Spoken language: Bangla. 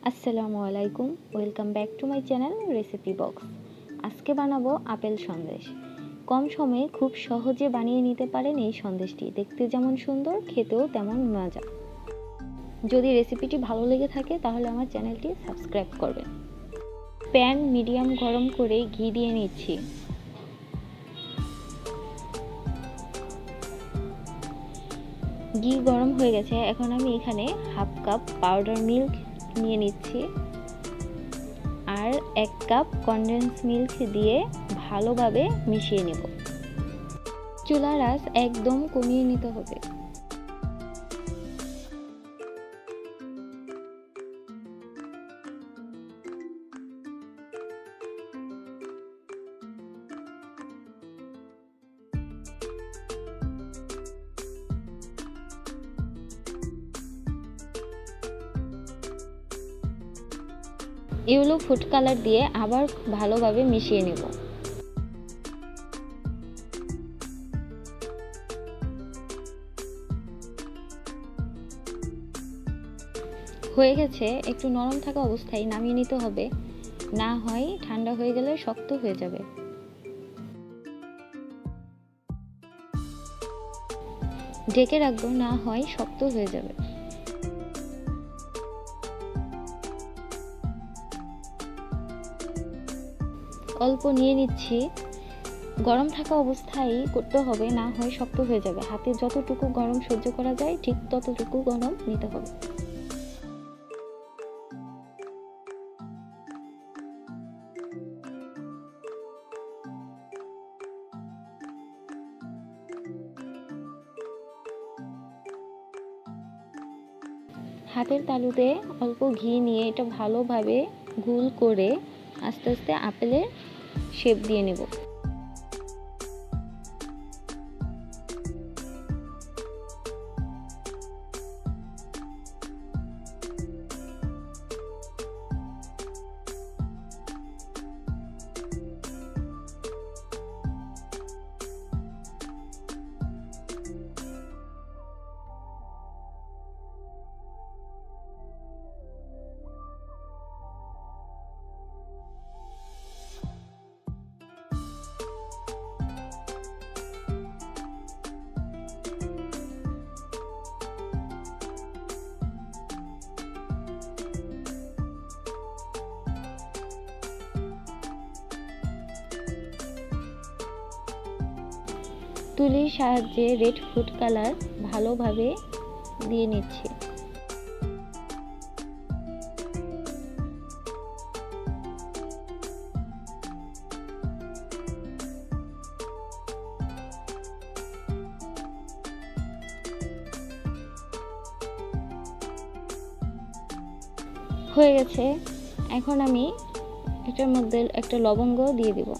আসসালামু আলাইকুম, welcome back to my channel recipe box. আজকে বানাবো আপেল সন্দেশ। কম সময়ে খুব সহজে বানিয়ে নিতে পারেন এই সন্দেশটি। দেখতে যেমন সুন্দর, খেতেও তেমন মজা। যদি রেসিপিটি ভালো লেগে থাকে তাহলে আমার চ্যানেলটি সাবস্ক্রাইব করবেন। প্যান মিডিয়াম গরম করে ঘি দিয়ে নিচ্ছি। ঘি গরম হয়ে গেছে, এখন আমি এখানে হাফ কাপ পাউডার মিল্ক নিয়ে নিচ্ছি আর 1 কাপ কনডেন্স মিল্ক দিয়ে ভালোভাবে মিশিয়ে নেব। চুলার আঁচ একদম কমিয়ে নিতে হবে। ইয়েলো ফুড কালার দিয়ে আবার ভালোভাবে মিশিয়ে নেব। হয়ে গেছে, একটু নরম থাকা অবস্থায় নামিয়ে নিতে হবে, না হয় ঠান্ডা হয়ে গেলে শক্ত হয়ে যাবে। ঢেকে রাখবো, না হয় শক্ত হয়ে যাবে। অল্প নিয়ে নিচ্ছি, গরম থাকা অবস্থায় করতে হবে, না হয় শক্ত হয়ে যাবে। হাতে যতটুকু গরম সহ্য করা যায় ঠিক ততটুকু গরম নিতে হবে। হাতের তালুতে অল্প ঘি নিয়ে এটা ভালোভাবে গোল করে আস্তে আস্তে আপেলের শেপ দিয়ে নেব। তুলির সাহায্যে রেড ফুড কালার ভালোভাবে দিয়ে নিচ্ছি। হয়ে গেছে, এখন আমি এটার মধ্যে একটা লবঙ্গ দিয়ে দিব।